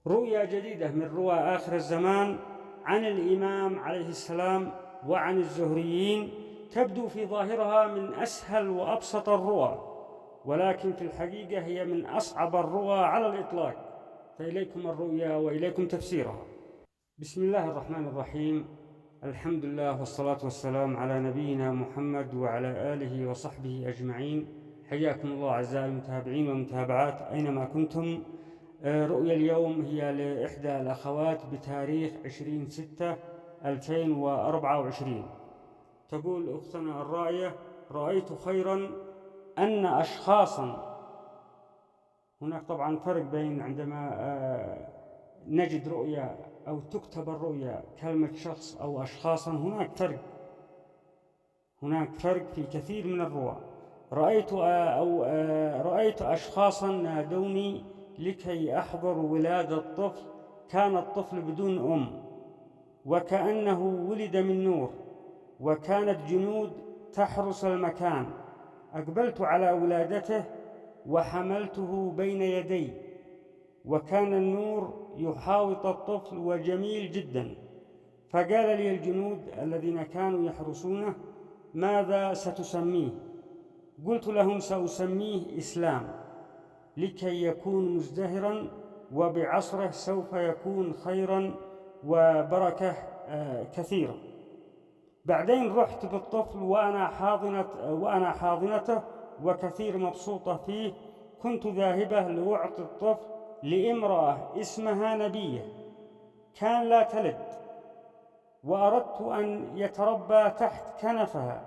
رؤيا جديدة من رؤى آخر الزمان عن الإمام عليه السلام وعن الزهريين، تبدو في ظاهرها من أسهل وأبسط الرؤى، ولكن في الحقيقة هي من أصعب الرؤى على الإطلاق. فإليكم الرؤيا وإليكم تفسيرها. بسم الله الرحمن الرحيم. الحمد لله والصلاة والسلام على نبينا محمد وعلى آله وصحبه أجمعين. حياكم الله أعزائي المتابعين والمتابعات أينما كنتم. رؤيا اليوم هي لإحدى الأخوات بتاريخ 20/6/2024. تقول أختنا الرائية: رأيت خيرا أن أشخاصا. هناك طبعا فرق بين عندما نجد رؤيا أو تكتب الرؤيا كلمة شخص أو أشخاصا، هناك فرق في كثير من الرؤى. رأيت أشخاصا نادوني لكي أحضر ولادة طفل، كان الطفل بدون أم وكأنه ولد من نور، وكانت جنود تحرس المكان. أقبلت على ولادته وحملته بين يدي، وكان النور يحاوط الطفل وجميل جدا. فقال لي الجنود الذين كانوا يحرسونه: ماذا ستسميه؟ قلت لهم: سأسميه إسلام، لكي يكون مزدهرا، وبعصره سوف يكون خيرا وبركة كثيرة. بعدين رحت بالطفل وأنا حاضنته وكثير مبسوطة فيه. كنت ذاهبة لأعطي الطفل لامرأة اسمها نبية، كان لا تلد، وأردت أن يتربى تحت كنفها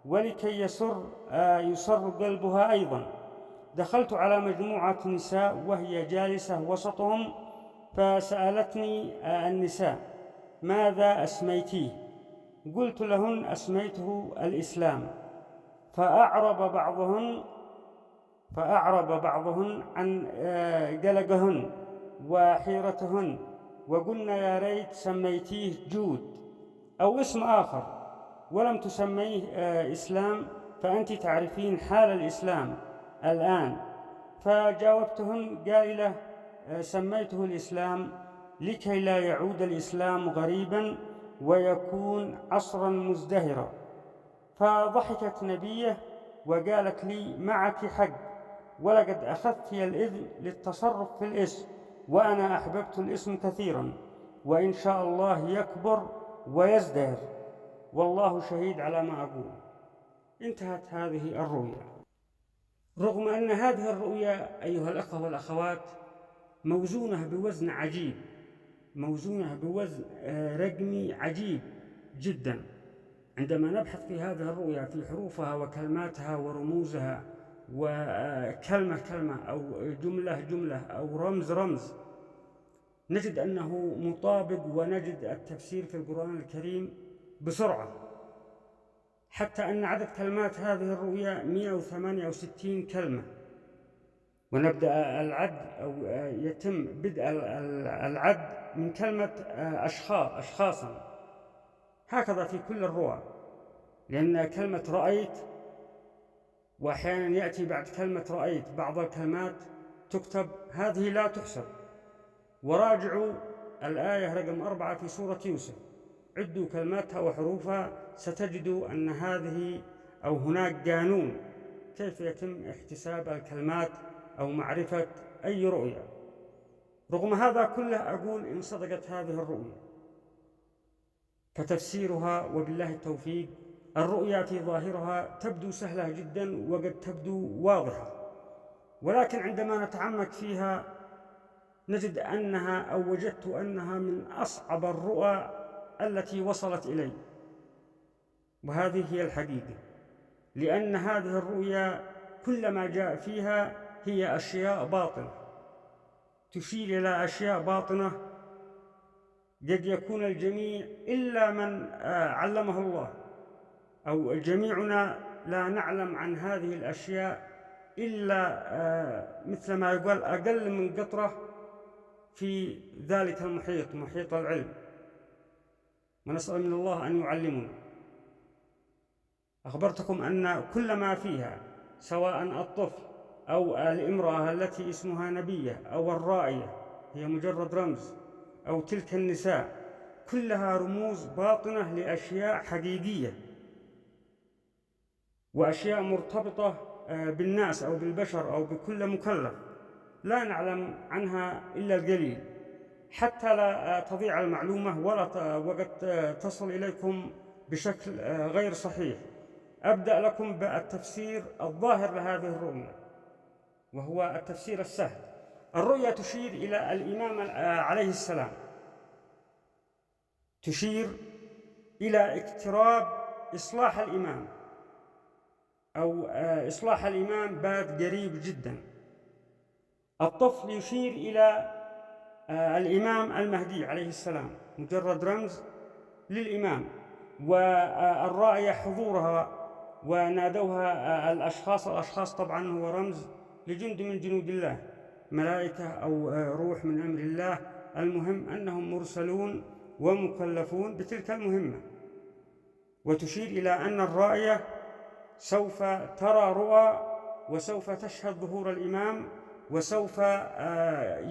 ولكي يسر قلبها أيضا. دخلت على مجموعة نساء وهي جالسة وسطهم، فسألتني النساء: ماذا أسميتيه؟ قلت لهن: أسميته الإسلام. فأعرب بعضهن عن قلقهن وحيرتهن، وقلنا: يا ريت سميتيه جود أو اسم آخر ولم تسميه إسلام، فأنت تعرفين حال الإسلام الآن. فجاوبتهن قائلة: سميته الإسلام لكي لا يعود الإسلام غريبا ويكون عصرا مزدهرا. فضحكت نبية وقالت لي: معك حق، ولقد أخذت الإذن للتصرف في الاسم، وأنا أحببت الاسم كثيرا، وإن شاء الله يكبر ويزدهر، والله شهيد على ما أقول. انتهت هذه الرؤيا. رغم أن هذه الرؤيا أيها الأخوة والأخوات موزونة بوزن عجيب، موزونة بوزن رقمي عجيب جدا، عندما نبحث في هذه الرؤيا في حروفها وكلماتها ورموزها، وكلمة كلمة أو جملة جملة أو رمز رمز، نجد أنه مطابق، ونجد التفسير في القرآن الكريم بسرعة، حتى أن عدد كلمات هذه الرؤيا 168 كلمة. ونبدأ العد أو يتم بدء العد من كلمة أشخاصا، هكذا في كل الرؤى، لأن كلمة رأيت، وأحيانا يأتي بعد كلمة رأيت بعض الكلمات تكتب، هذه لا تحسب. وراجعوا الآية رقم 4 في سورة يوسف، عدوا كلماتها وحروفها، ستجدوا أن هذه أو هناك قانون كيف يتم احتساب الكلمات أو معرفة أي رؤية. رغم هذا كله أقول: إن صدقت هذه الرؤيا فتفسيرها وبالله التوفيق. الرؤيا في ظاهرها تبدو سهلة جدا وقد تبدو واضحة، ولكن عندما نتعمق فيها نجد أنها أو وجدت أنها من أصعب الرؤى التي وصلت إلي. وهذه هي الحقيقة، لأن هذه الرؤيا كل ما جاء فيها هي أشياء باطنة، تشير إلى أشياء باطنة قد يكون الجميع إلا من علمه الله، أو جميعنا لا نعلم عن هذه الأشياء إلا مثل ما يقول أقل من قطرة في ذلك المحيط، محيط العلم، ونسأل من الله أن يعلمنا. أخبرتكم أن كل ما فيها، سواء الطفل أو الامرأة التي اسمها نبية أو الرائية، هي مجرد رمز، أو تلك النساء، كلها رموز باطنة لأشياء حقيقية وأشياء مرتبطة بالناس أو بالبشر أو بكل مكلف لا نعلم عنها إلا القليل، حتى لا تضيع المعلومة وقد تصل إليكم بشكل غير صحيح. أبدأ لكم بالتفسير الظاهر لهذه الرؤية، وهو التفسير السهل. الرؤية تشير إلى الإمام عليه السلام، تشير إلى اقتراب إصلاح الإمام، أو إصلاح الإمام باد قريب جدا. الطفل يشير إلى الإمام المهدي عليه السلام، مجرد رمز للإمام. والرائية حضورها ونادوها الأشخاص طبعا هو رمز لجند من جنود الله، ملائكة أو روح من أمر الله، المهم أنهم مرسلون ومكلفون بتلك المهمة. وتشير إلى أن الرائية سوف ترى رؤى، وسوف تشهد ظهور الإمام، وسوف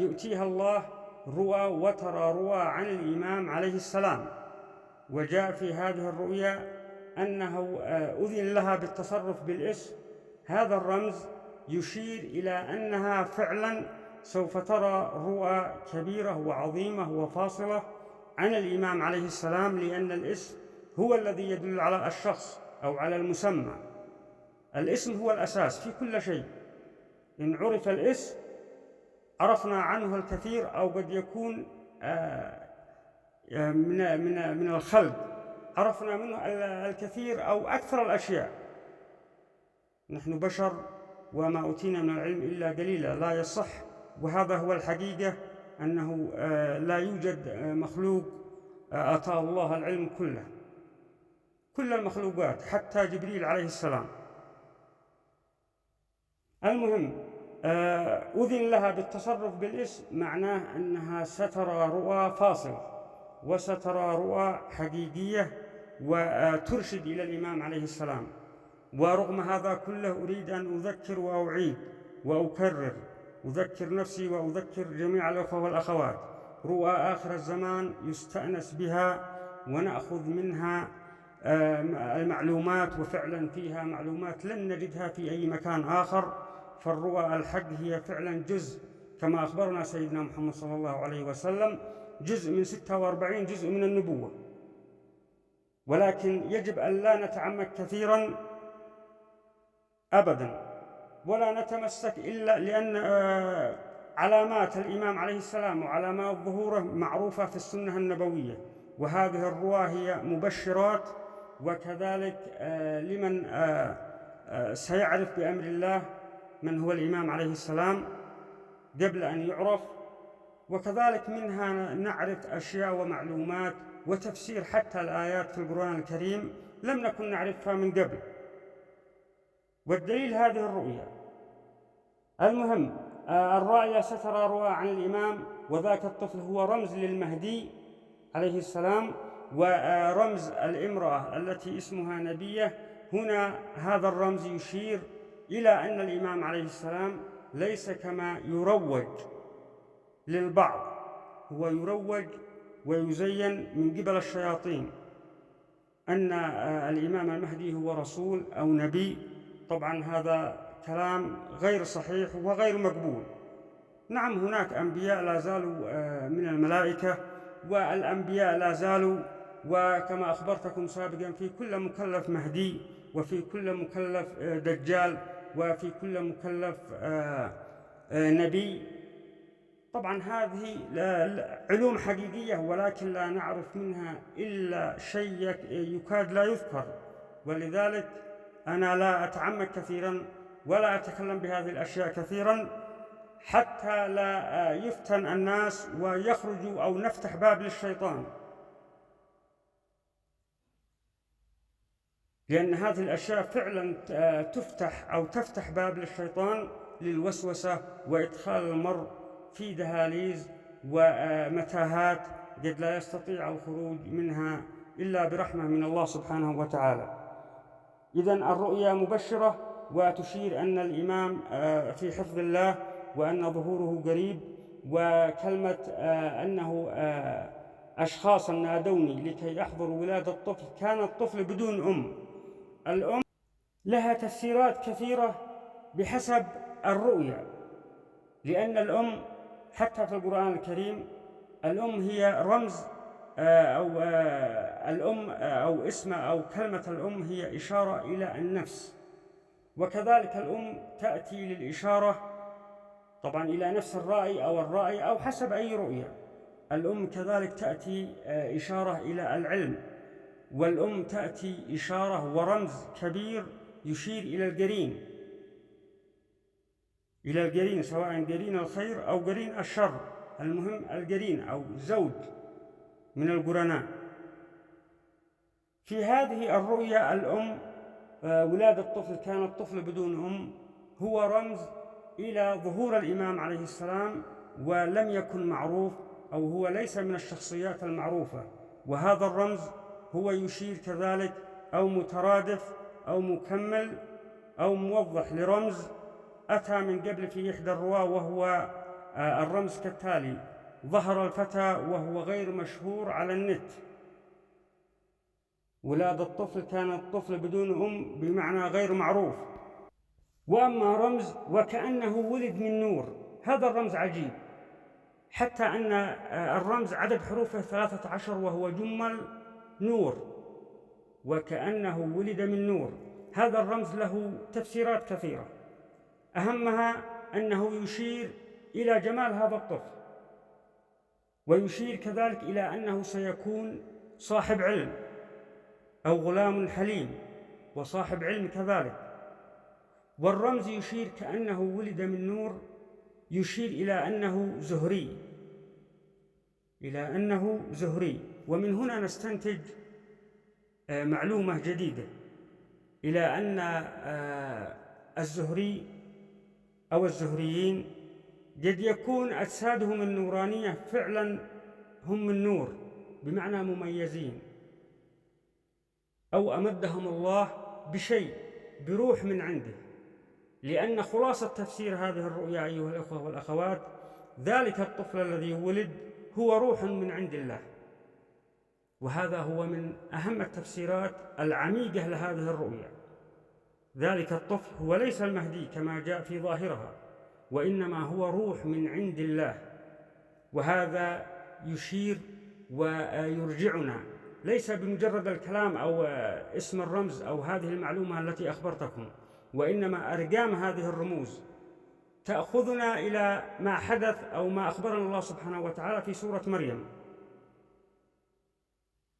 يؤتيها الله رؤى وترى رؤى عن الإمام عليه السلام. وجاء في هذه الرؤيا أنه أذن لها بالتصرف بالاسم. هذا الرمز يشير إلى أنها فعلا سوف ترى رؤى كبيرة وعظيمة وفاصلة عن الإمام عليه السلام، لأن الاسم هو الذي يدل على الشخص أو على المسمى. الاسم هو الأساس في كل شيء. إن عرف الاسم عرفنا عنه الكثير، أو قد يكون من الخلق عرفنا منه الكثير أو أكثر الأشياء. نحن بشر وما أوتينا من العلم إلا قليلا، لا يصح. وهذا هو الحقيقة، أنه لا يوجد مخلوق أعطاه الله العلم كله، كل المخلوقات حتى جبريل عليه السلام. المهم أذن لها بالتصرف بالاسم، معناه أنها سترى رؤى فاصلة وسترى رؤى حقيقية وترشد إلى الإمام عليه السلام. ورغم هذا كله أريد أن أذكر وأعيد وأكرر، أذكر نفسي وأذكر جميع الأخوة والأخوات، رؤى آخر الزمان يستأنس بها ونأخذ منها المعلومات، وفعلا فيها معلومات لن نجدها في أي مكان آخر. فالرؤى الحق هي فعلا جزء، كما أخبرنا سيدنا محمد صلى الله عليه وسلم، جزء من 46 جزء من النبوة. ولكن يجب أن لا نتعمق كثيرا أبدا، ولا نتمسك إلا لأن علامات الإمام عليه السلام وعلامات ظهوره معروفة في السنة النبوية، وهذه الرؤى هي مبشرات. وكذلك لمن سيعرف بأمر الله من هو الإمام عليه السلام قبل أن يعرف. وكذلك منها نعرف أشياء ومعلومات وتفسير حتى الآيات في القرآن الكريم لم نكن نعرفها من قبل. والدليل هذه الرؤيا. المهم الرؤيا سترى رؤى عن الإمام، وذاك الطفل هو رمز للمهدي عليه السلام، ورمز الامرأة التي اسمها نبية. هنا هذا الرمز يشير إلى أن الإمام عليه السلام ليس كما يروج للبعض، هو يروج ويزين من قبل الشياطين أن الإمام المهدي هو رسول أو نبي. طبعا هذا كلام غير صحيح وغير مقبول. نعم هناك أنبياء لا زالوا من الملائكة، والأنبياء لا زالوا، وكما أخبرتكم سابقا في كل مكلف مهدي، وفي كل مكلف دجال، وفي كل مكلف نبي. طبعا هذه علوم حقيقية، ولكن لا نعرف منها إلا شيء يكاد لا يذكر. ولذلك أنا لا أتعمق كثيرا ولا أتكلم بهذه الأشياء كثيرا، حتى لا يفتن الناس ويخرجوا أو نفتح باب للشيطان، لأن هذه الأشياء فعلا تفتح باب للشيطان للوسوسة وإدخال المرء في دهاليز ومتاهات قد لا يستطيع الخروج منها إلا برحمة من الله سبحانه وتعالى. إذن الرؤيا مبشرة وتشير أن الإمام في حفظ الله، وأن ظهوره قريب، وكلمة أنه أشخاصا نادوني لكي أحضر ولادة الطفل، كان الطفل بدون أم. الأم لها تفسيرات كثيرة بحسب الرؤية، لأن الأم حتى في القرآن الكريم الأم هي رمز أو الأم أو اسم أو كلمة الأم هي إشارة إلى النفس، وكذلك الأم تأتي للإشارة طبعا إلى نفس الرأي أو الرأي أو حسب أي رؤية. الأم كذلك تأتي إشارة إلى العلم، والأم تأتي إشارة ورمز كبير يشير إلى القرين، إلى القرين، سواء قرين الخير أو قرين الشر، المهم القرين أو زوج من القرناء. في هذه الرؤيا الأم ولادة الطفل، كان الطفل بدون أم هو رمز إلى ظهور الإمام عليه السلام، ولم يكن معروف أو هو ليس من الشخصيات المعروفة، وهذا الرمز هو يشير كذلك أو مترادف أو مكمل أو موضح لرمز أتى من قبل في إحدى الرواة، وهو الرمز كالتالي: ظهر الفتى وهو غير مشهور على النت. ولادة الطفل كان الطفل بدون أم بمعنى غير معروف. وأما رمز وكأنه ولد من نور، هذا الرمز عجيب، حتى أن الرمز عدد حروفه 13 وهو جمل نور، وكأنه ولد من نور. هذا الرمز له تفسيرات كثيرة، أهمها أنه يشير إلى جمال هذا الطفل، ويشير كذلك إلى أنه سيكون صاحب علم أو غلام حليم وصاحب علم كذلك. والرمز يشير كأنه ولد من نور، يشير إلى أنه زهري، ومن هنا نستنتج معلومة جديدة، إلى أن الزهري أو الزهريين قد يكون أجسادهم النورانية فعلا هم من نور، بمعنى مميزين، أو أمدهم الله بشيء، بروح من عنده. لأن خلاصة تفسير هذه الرؤيا أيها الأخوة والأخوات، ذلك الطفل الذي ولد هو روح من عند الله، وهذا هو من أهم التفسيرات العميقة لهذه الرؤيا. ذلك الطفل هو ليس المهدي كما جاء في ظاهرها، وإنما هو روح من عند الله. وهذا يشير ويرجعنا ليس بمجرد الكلام أو اسم الرمز أو هذه المعلومة التي أخبرتكم، وإنما أرقام هذه الرموز تأخذنا إلى ما حدث أو ما أخبرنا الله سبحانه وتعالى في سورة مريم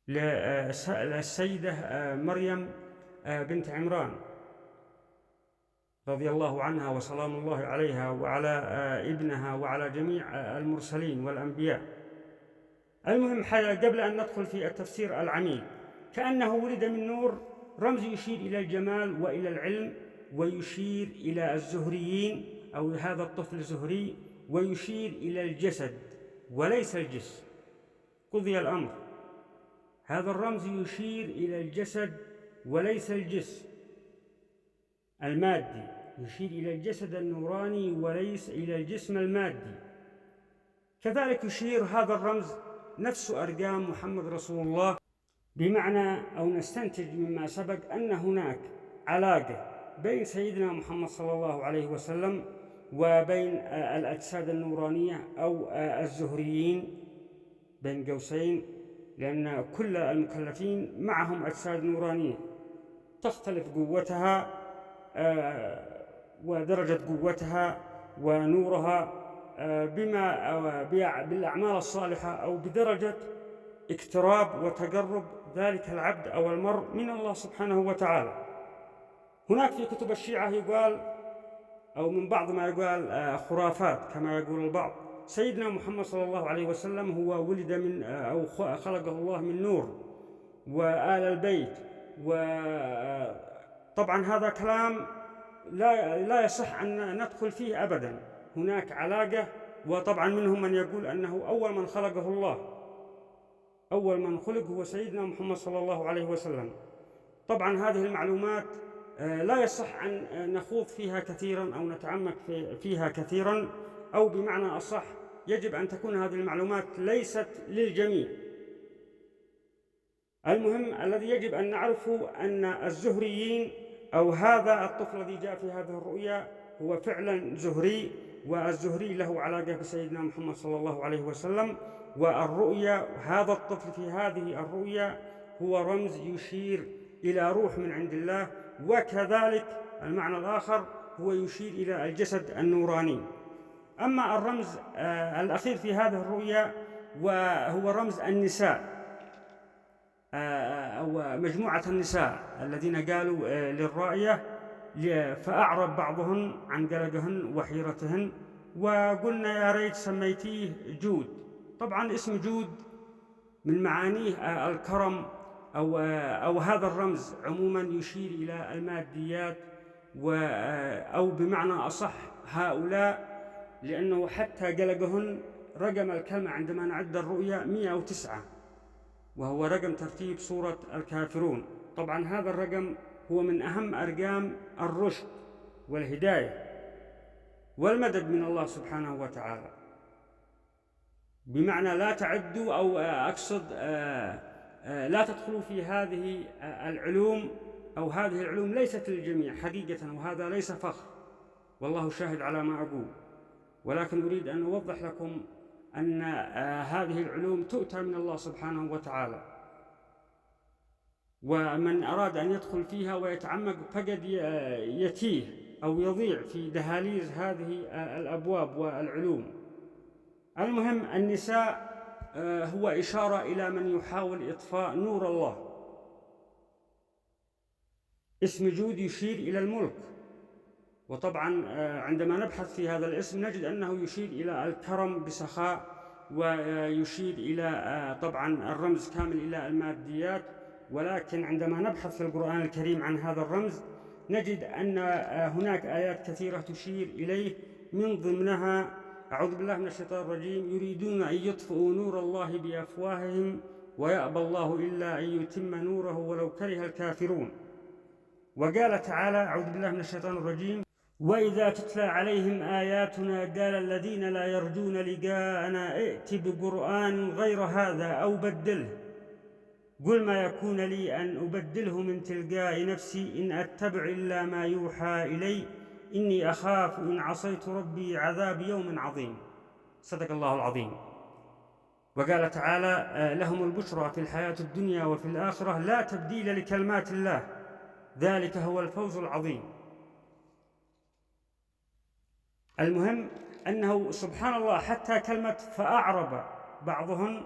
للسيدة مريم بنت عمران رضي الله عنها وسلام الله عليها وعلى ابنها وعلى جميع المرسلين والأنبياء. المهم، قبل أن ندخل في التفسير العميق، كأنه ولد من نور رمز يشير إلى الجمال وإلى العلم، ويشير إلى الزهريين أو هذا الطفل زهري، ويشير إلى الجسد وليس الجسم. قضي الأمر، هذا الرمز يشير إلى الجسد وليس الجسم المادي، يشير إلى الجسد النوراني وليس إلى الجسم المادي. كذلك يشير هذا الرمز نفس أرقام محمد رسول الله، بمعنى أو نستنتج مما سبق أن هناك علاقة بين سيدنا محمد صلى الله عليه وسلم وبين الأجساد النورانية أو الزهريين بين قوسين، لأن كل المكلفين معهم أجساد نورانية تختلف قوتها ودرجة قوتها ونورها بالأعمال الصالحة أو بدرجة اقتراب وتقرب ذلك العبد أو المرء من الله سبحانه وتعالى. هناك في كتب الشيعة يقال أو من بعض ما يقال خرافات كما يقول البعض، سيدنا محمد صلى الله عليه وسلم هو ولد من أو خلقه الله من نور وآل البيت، وطبعا هذا كلام لا يصح أن ندخل فيه أبدا. هناك علاقة، وطبعا منهم من يقول أنه أول من خلقه الله، أول من خلق هو سيدنا محمد صلى الله عليه وسلم. طبعا هذه المعلومات لا يصح أن نخوض فيها كثيرا أو نتعمق فيها كثيرا، أو بمعنى أصح يجب أن تكون هذه المعلومات ليست للجميع. المهم الذي يجب أن نعرفه أن الزهريين أو هذا الطفل الذي جاء في هذه الرؤيا هو فعلا زهري، والزهري له علاقة بسيدنا محمد صلى الله عليه وسلم. والرؤيا، هذا الطفل في هذه الرؤيا هو رمز يشير إلى روح من عند الله، وكذلك المعنى الآخر هو يشير إلى الجسد النوراني. أما الرمز الأخير في هذه الرؤيا وهو رمز النساء أو مجموعة النساء الذين قالوا للرائية، فأعرب بعضهن عن قلقهن وحيرتهن وقلنا يا ريت سميتيه جود. طبعا اسم جود من معانيه الكرم أو هذا الرمز عموما يشير إلى الماديات أو بمعنى أصح هؤلاء، لأنه حتى قلقهن رقم الكلمة عندما نعد الرؤيا 109، وهو رقم ترتيب سورة الكافرون. طبعا هذا الرقم هو من أهم أرقام الرشد والهداية والمدد من الله سبحانه وتعالى، بمعنى لا تعدوا أو أقصد لا تدخلوا في هذه العلوم، أو هذه العلوم ليست للجميع حقيقة، وهذا ليس فخر والله شاهد على ما أقول، ولكن أريد أن أوضح لكم أن هذه العلوم تؤتى من الله سبحانه وتعالى، ومن أراد أن يدخل فيها ويتعمق فقد يتيه أو يضيع في دهاليز هذه الأبواب والعلوم. المهم النساء هو إشارة إلى من يحاول إطفاء نور الله. اسم جود يشير إلى الملك، وطبعا عندما نبحث في هذا الاسم نجد أنه يشير إلى الكرم بسخاء، ويشير إلى طبعا الرمز كامل إلى الماديات. ولكن عندما نبحث في القرآن الكريم عن هذا الرمز نجد أن هناك آيات كثيرة تشير إليه، من ضمنها أعوذ بالله من الشيطان الرجيم: يريدون أن يطفئوا نور الله بأفواههم ويأبى الله إلا أن يتم نوره ولو كره الكافرون. وقال تعالى أعوذ بالله من الشيطان الرجيم: وإذا تتلى عليهم آياتنا قال الذين لا يرجون لقاءنا ائت بقرآن غير هذا أو بدله قل ما يكون لي أن أبدله من تلقاء نفسي إن أتبع إلا ما يوحى إلي إني أخاف إن عصيت ربي عذاب يوم عظيم. صدق الله العظيم. وقال تعالى: لهم البشرى في الحياة الدنيا وفي الآخرة لا تبديل لكلمات الله ذلك هو الفوز العظيم. المهم أنه سبحان الله حتى كلمة فأعرب بعضهم،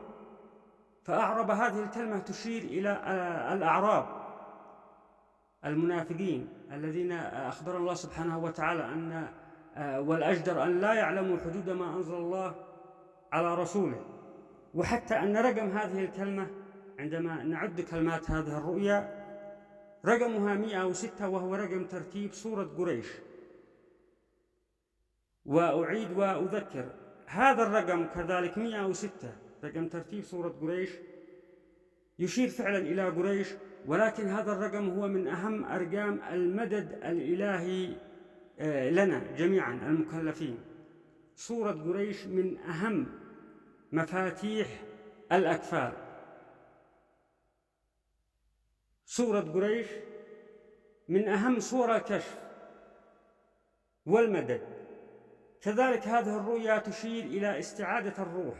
فأعرب هذه الكلمة تشير إلى الأعراب المنافقين الذين أخبر الله سبحانه وتعالى أن والأجدر أن لا يعلموا حدود ما أنزل الله على رسوله. وحتى أن رقم هذه الكلمة عندما نعد كلمات هذه الرؤيا رقمها 106، وهو رقم ترتيب سورة قريش. وأعيد وأذكر هذا الرقم كذلك 106 رقم ترتيب سورة قريش يشير فعلا إلى قريش، ولكن هذا الرقم هو من أهم أرقام المدد الإلهي لنا جميعا المكلفين. سورة قريش من أهم مفاتيح الأكفال. سورة قريش من أهم سور الكشف والمدد. كذلك هذه الرؤيا تشير إلى استعادة الروح.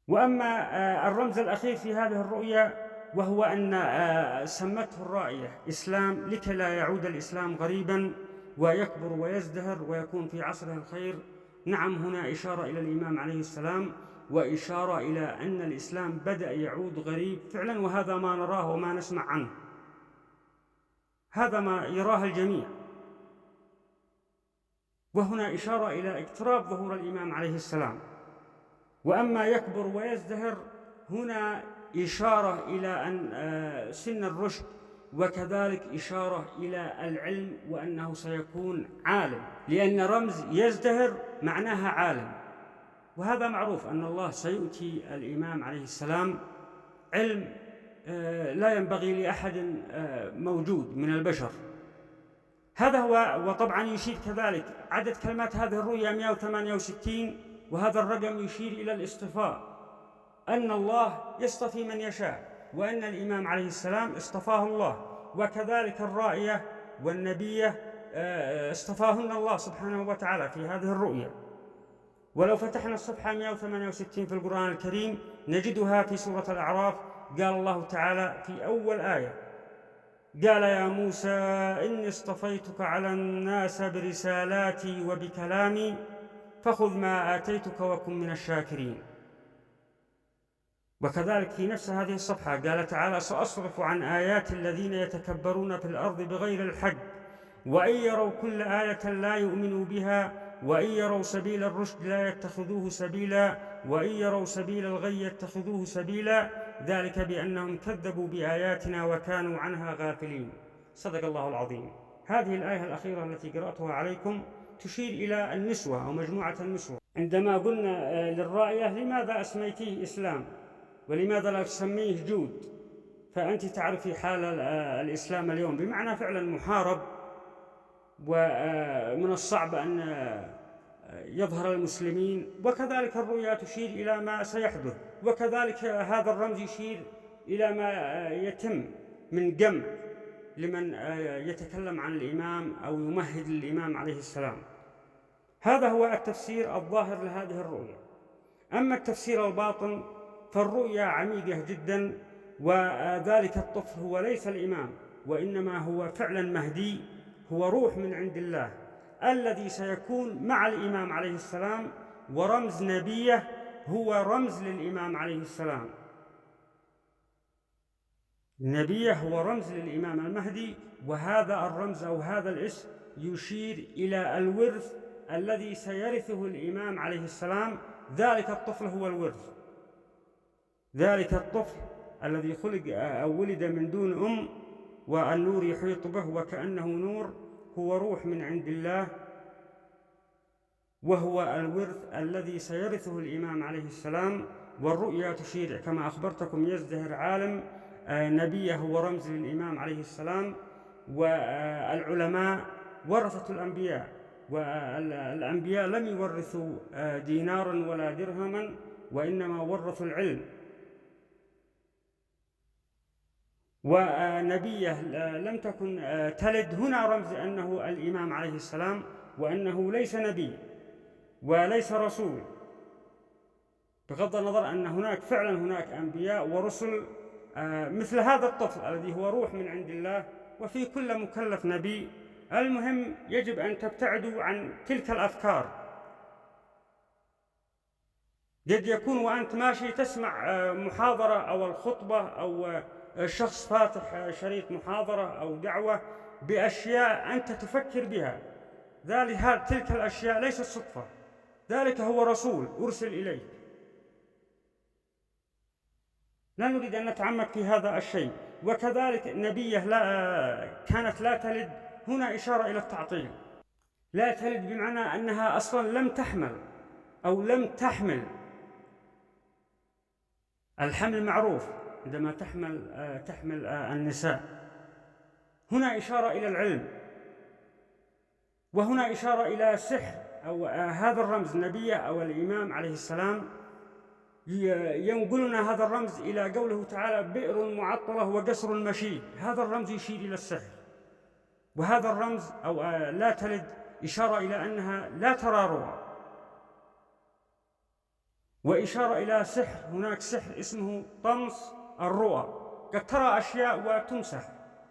وأما الرمز الأخير في هذه الرؤيا وهو أن سمته الرائية إسلام لكي لا يعود الإسلام غريبا ويكبر ويزدهر ويكون في عصره الخير. نعم، هنا إشارة إلى الإمام عليه السلام وإشارة إلى أن الإسلام بدأ يعود غريب فعلا، وهذا ما نراه وما نسمع عنه، هذا ما يراه الجميع. وهنا إشارة إلى اقتراب ظهور الإمام عليه السلام. وأما يكبر ويزدهر هنا إشارة إلى أن سن الرشد، وكذلك إشارة إلى العلم وأنه سيكون عالم، لأن رمز يزدهر معناها عالم. وهذا معروف أن الله سيؤتي الإمام عليه السلام علم لا ينبغي لأحد موجود من البشر. هذا هو. وطبعا يشير كذلك عدد كلمات هذه الرؤيا 168، وهذا الرقم يشير إلى الاصطفاء، أن الله يصطفي من يشاء، وأن الإمام عليه السلام اصطفاه الله، وكذلك الرائية والنبية اصطفاهن الله سبحانه وتعالى في هذه الرؤيا. ولو فتحنا الصفحة 168 في القرآن الكريم نجدها في سورة الأعراف. قال الله تعالى في أول آية: قال يا موسى إني اصطفيتك على الناس برسالاتي وبكلامي فخذ ما آتيتك وكن من الشاكرين. وكذلك في نفس هذه الصفحة قال تعالى: سأصرف عن آيات الذين يتكبرون في الأرض بغير الحق وإن يروا كل آية لا يؤمنوا بها وإن يروا سبيل الرشد لا يتخذوه سبيلا وإن يروا سبيل الغي يتخذوه سبيلا ذلك بأنهم كذبوا بآياتنا وكانوا عنها غافلين. صدق الله العظيم. هذه الآية الأخيرة التي قرأتها عليكم تشير إلى النسوة أو مجموعة النسوة. عندما قلنا للرائية: لماذا أسميتيه إسلام ولماذا لا تسميه جود؟ فأنت تعرفي حال الإسلام اليوم، بمعنى فعلا محارب، ومن الصعب أن يظهر المسلمين. وكذلك الرؤيا تشير إلى ما سيحدث، وكذلك هذا الرمز يشير إلى ما يتم من جمع لمن يتكلم عن الإمام أو يمهد للإمام عليه السلام. هذا هو التفسير الظاهر لهذه الرؤيا. أما التفسير الباطن فالرؤيا عميقة جدا، وذلك الطفل هو ليس الإمام، وإنما هو فعلا مهدي، هو روح من عند الله الذي سيكون مع الإمام عليه السلام، ورمز نبيه هو رمز للإمام عليه السلام. نبيه هو رمز للإمام المهدي، وهذا الرمز أو هذا الاسم يشير إلى الورث الذي سيرثه الإمام عليه السلام. ذلك الطفل هو الورث، ذلك الطفل الذي خلق أو ولد من دون أم والنور يحيط به وكأنه نور، هو روح من عند الله، وهو الورث الذي سيرثه الإمام عليه السلام. والرؤيا تشير كما أخبرتكم يزدهر عالم نبيه هو رمز للإمام عليه السلام. والعلماء ورثة الأنبياء، والأنبياء لم يورثوا دينارا ولا درهما، وإنما ورثوا العلم. ونبيه لم تكن تلد، هنا رمز أنه الإمام عليه السلام، وأنه ليس نبي وليس رسول، بغض النظر أن هناك فعلا هناك أنبياء ورسل مثل هذا الطفل الذي هو روح من عند الله، وفي كل مكلف نبي. المهم يجب أن تبتعدوا عن تلك الأفكار. قد يكون وأنت ماشي تسمع محاضرة أو الخطبة أو شخص فاتح شريط محاضرة أو دعوة بأشياء أنت تفكر بها، تلك الأشياء ليست صدفة، ذلك هو رسول أرسل إليك. لا نريد أن نتعمق في هذا الشيء. وكذلك نبيه كانت لا تلد، هنا إشارة إلى التعطيل. لا تلد بمعنى أنها أصلا لم تحمل أو لم تحمل. الحمل معروف عندما تحمل النساء. هنا إشارة إلى العلم، وهنا إشارة إلى سحر أو هذا الرمز النبي أو الإمام عليه السلام. ينقلنا هذا الرمز إلى قوله تعالى: بئر معطلة وقصر مشيد. هذا الرمز يشير إلى السحر، وهذا الرمز أو لا تلد إشارة إلى أنها لا ترى رؤى، وإشارة إلى سحر. هناك سحر اسمه طمس الرؤى، قد ترى أشياء وتمسح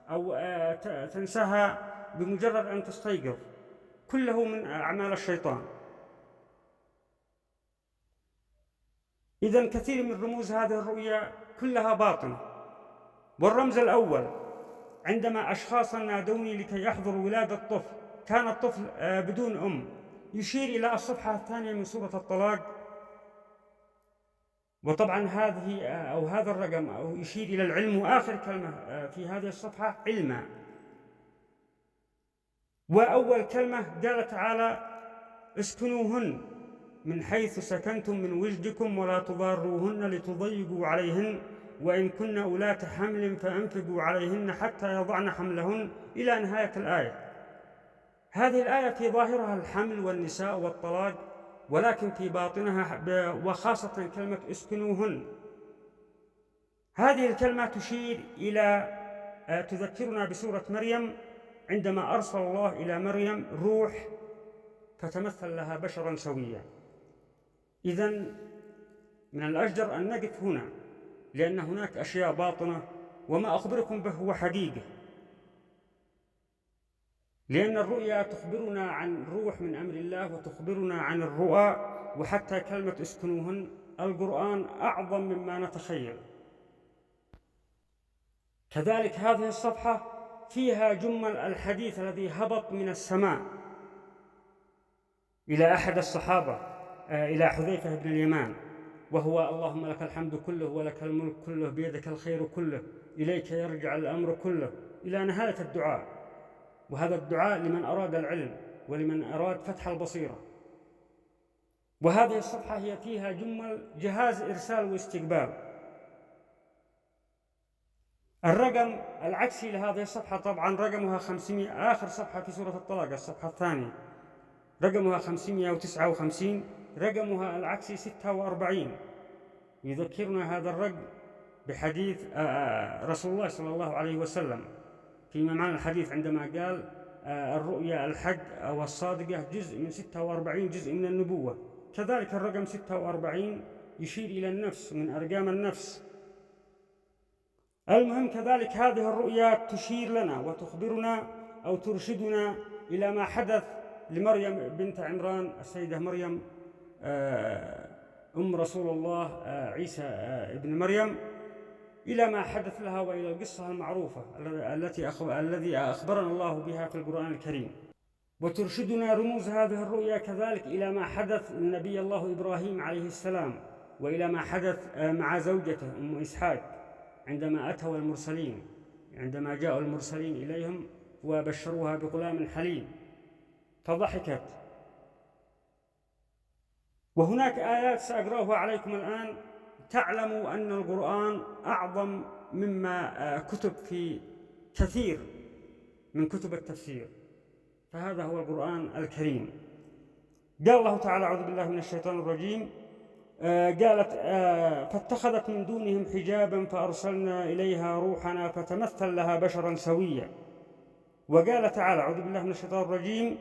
أو تنساها بمجرد أن تستيقظ، كله من أعمال الشيطان. إذن كثير من رموز هذه الرؤيا كلها باطنة. والرمز الأول: عندما أشخاصا نادوني لكي يحضروا ولادة الطفل، كان الطفل بدون أم، يشير إلى الصفحة الثانية من سورة الطلاق. وطبعا هذه أو هذا الرقم أو يشير إلى العلم، وآخر كلمة في هذه الصفحة علما. وأول كلمة قال تعالى: اسكنوهن من حيث سكنتم من وجدكم ولا تضاروهن لتضيقوا عليهن وإن كن أولات حمل فأنفقوا عليهن حتى يضعن حملهن، إلى نهاية الآية. هذه الآية في ظاهرها الحمل والنساء والطلاق، ولكن في باطنها وخاصة كلمة اسكنوهن، هذه الكلمة تشير إلى تذكرنا بسورة مريم عندما أرسل الله إلى مريم روح فتمثل لها بشرا سويا. إذن من الأجدر أن نقف هنا، لأن هناك أشياء باطنة، وما أخبركم به هو حقيقة، لأن الرؤيا تخبرنا عن روح من أمر الله وتخبرنا عن الرؤى، وحتى كلمة اسكنوهن القرآن أعظم مما نتخيل. كذلك هذه الصفحة فيها جمل الحديث الذي هبط من السماء إلى أحد الصحابة، إلى حذيفة بن اليمان، وهو: اللهم لك الحمد كله ولك الملك كله بيدك الخير كله إليك يرجع الأمر كله، إلى نهاية الدعاء. وهذا الدعاء لمن أراد العلم ولمن أراد فتح البصيرة. وهذه الصفحة هي فيها جمل جهاز إرسال واستقبال. الرقم العكسي لهذه الصفحة طبعا رقمها 500، آخر صفحة في سورة الطلاق الصفحة الثانية رقمها 559، رقمها العكسي 46. يذكرنا هذا الرقم بحديث رسول الله صلى الله عليه وسلم فيما معنى الحديث عندما قال: الرؤيا الحق أو الصادقة جزء من 46 جزء من النبوة. كذلك الرقم 46 يشير إلى النفس، من أرقام النفس. المهم كذلك هذه الرؤيا تشير لنا وتخبرنا أو ترشدنا إلى ما حدث لمريم بنت عمران، السيدة مريم أم رسول الله عيسى ابن مريم، إلى ما حدث لها وإلى القصة المعروفة الذي أخبرنا الله بها في القرآن الكريم. وترشدنا رموز هذه الرؤيا كذلك إلى ما حدث لنبي الله إبراهيم عليه السلام، وإلى ما حدث مع زوجته أم إسحاق عندما أتوا المرسلين، عندما جاءوا المرسلين إليهم وبشروها بغلام حليم فضحكت. وهناك آيات سأقرأها عليكم الآن تعلموا أن القرآن أعظم مما كتب في كثير من كتب التفسير، فهذا هو القرآن الكريم. قال الله تعالى: أعوذ بالله من الشيطان الرجيم. قالت: فاتخذت من دونهم حجابا فأرسلنا إليها روحنا فتمثل لها بشرا سويا. وقال تعالى: أعوذ بالله من الشيطان الرجيم: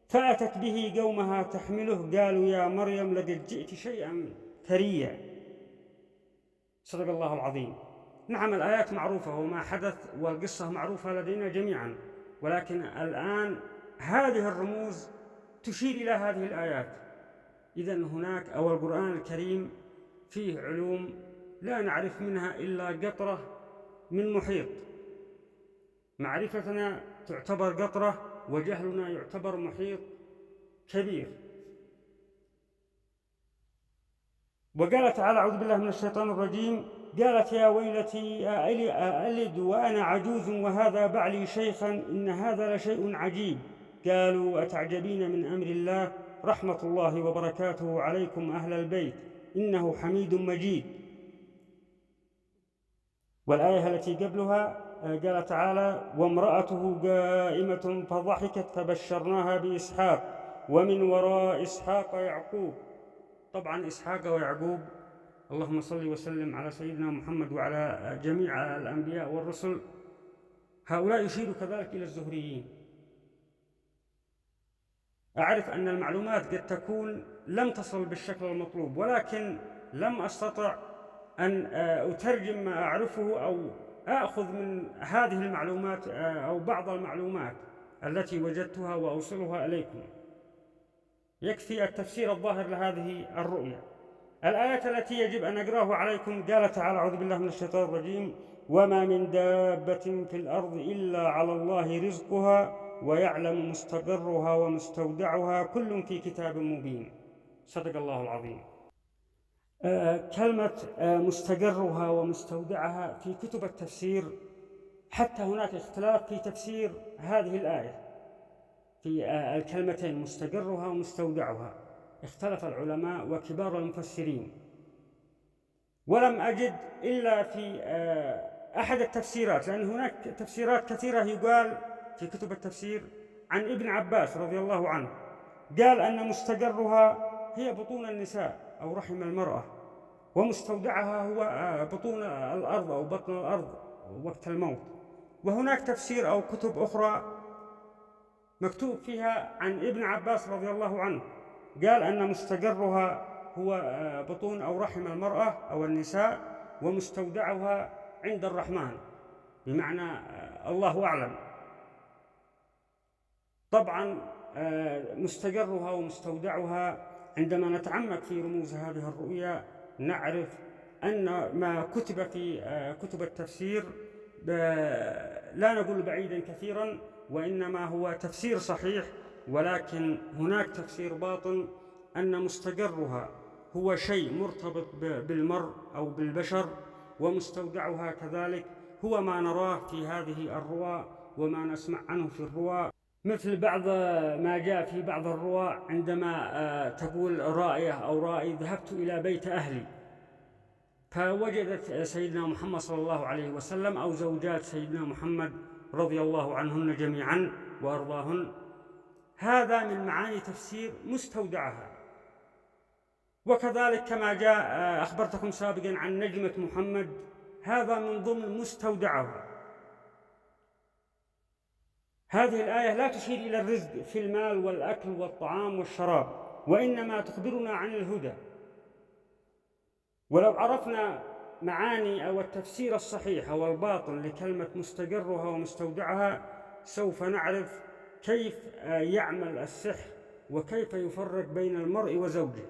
فأتت به قومها تحمله قالوا يا مريم لقد جئت شيئا فريا. صدق الله العظيم. نعم، الآيات معروفة وما حدث والقصة معروفة لدينا جميعا، ولكن الآن هذه الرموز تشير إلى هذه الآيات. إذن هناك أو القرآن الكريم فيه علوم لا نعرف منها إلا قطرة من محيط. معرفتنا تعتبر قطرة وجهلنا يعتبر محيط كبير. وقال تعالى: أعوذ بالله من الشيطان الرجيم. قالت: يا ويلتي ألد وأنا عجوز وهذا بعلي شيخا إن هذا لشيء عجيب. قالوا: أتعجبين من أمر الله رحمة الله وبركاته عليكم أهل البيت إنه حميد مجيد. والآية التي قبلها قال تعالى: وامرأته قائمة فضحكت فبشرناها بإسحاق ومن وراء إسحاق يعقوب. طبعا إسحاق ويعقوب، اللهم صل وسلم على سيدنا محمد وعلى جميع الأنبياء والرسل، هؤلاء يشيروا كذلك إلى الزهريين. أعرف أن المعلومات قد تكون لم تصل بالشكل المطلوب، ولكن لم أستطع أن أترجم ما أعرفه أو أخذ من هذه المعلومات أو بعض المعلومات التي وجدتها وأوصلها إليكم. يكفي التفسير الظاهر لهذه الرؤيا. الآية التي يجب أن أقرأه عليكم: قال تعالى: أعوذ بالله من الشيطان الرجيم. وما من دابة في الأرض إلا على الله رزقها ويعلم مستقرها ومستودعها كل في كتاب مبين. صدق الله العظيم. كلمة مستقرها ومستودعها في كتب التفسير، حتى هناك اختلاف في تفسير هذه الآية في الكلمتين مستقرها ومستودعها. اختلف العلماء وكبار المفسرين، ولم أجد إلا في أحد التفسيرات، لأن هناك تفسيرات كثيرة يقال في كتب التفسير عن ابن عباس رضي الله عنه قال أن مستقرها هي بطون النساء أو رحم المرأة، ومستودعها هو بطون الأرض أو بطن الأرض وقت الموت. وهناك تفسير أو كتب أخرى مكتوب فيها عن ابن عباس رضي الله عنه قال أن مستقرها هو بطون أو رحم المرأة أو النساء، ومستودعها عند الرحمن، بمعنى الله أعلم. طبعا مستقرها ومستودعها عندما نتعمق في رموز هذه الرؤيا نعرف أن ما كتب في كتب التفسير لا نقول بعيدا كثيرا، وإنما هو تفسير صحيح، ولكن هناك تفسير باطن أن مستقرها هو شيء مرتبط بالمرء أو بالبشر، ومستودعها كذلك هو ما نراه في هذه الرؤى وما نسمع عنه في الرؤى، مثل بعض ما جاء في بعض الرؤى عندما تقول رائية أو رائي ذهبت إلى بيت أهلي فوجدت سيدنا محمد صلى الله عليه وسلم أو زوجات سيدنا محمد رضي الله عنهن جميعا وأرضاهن. هذا من معاني تفسير مستودعها. وكذلك كما جاء أخبرتكم سابقا عن نجمة محمد، هذا من ضمن مستودعها. هذه الآية لا تشير إلى الرزق في المال والأكل والطعام والشراب، وإنما تخبرنا عن الهدى. ولو عرفنا معاني أو التفسير الصحيح أو الباطن لكلمة مستقرها ومستودعها سوف نعرف كيف يعمل السحر وكيف يفرق بين المرء وزوجه.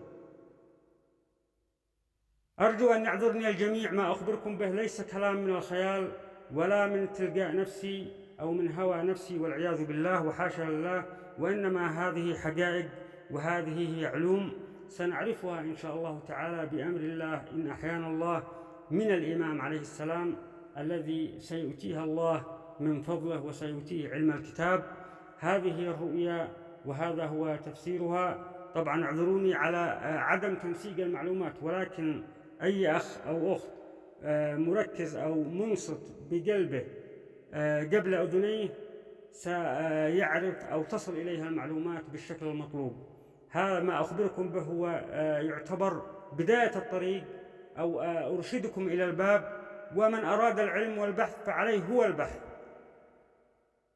أرجو أن يعذرني الجميع، ما أخبركم به ليس كلام من الخيال ولا من تلقاء نفسي أو من هوى نفسي والعياذ بالله وحاشا لله، وإنما هذه حقائق وهذه هي علوم سنعرفها إن شاء الله تعالى بأمر الله إن أحيانا الله من الإمام عليه السلام الذي سيؤتيها الله من فضله وسيؤتيه علم الكتاب. هذه هي الرؤيا وهذا هو تفسيرها. طبعا اعذروني على عدم تنسيق المعلومات، ولكن أي أخ أو أخت مركز أو منصت بقلبه قبل أذنيه سيعرف أو تصل إليها المعلومات بالشكل المطلوب. هذا ما أخبركم به هو يعتبر بداية الطريق أو أرشدكم إلى الباب، ومن أراد العلم والبحث فعليه هو البحث.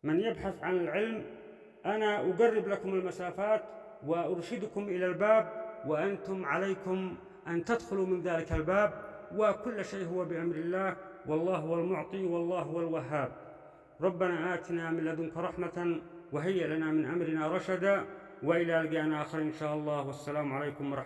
من يبحث عن العلم أنا أقرب لكم المسافات وأرشدكم إلى الباب، وأنتم عليكم أن تدخلوا من ذلك الباب، وكل شيء هو بأمر الله، والله هو المعطي والله هو الوهاب. ربنا آتنا من لدنك رحمة وهيئ لنا من أمرنا رشدا، وإلى لقاء آخر إن شاء الله، والسلام عليكم ورحمة الله.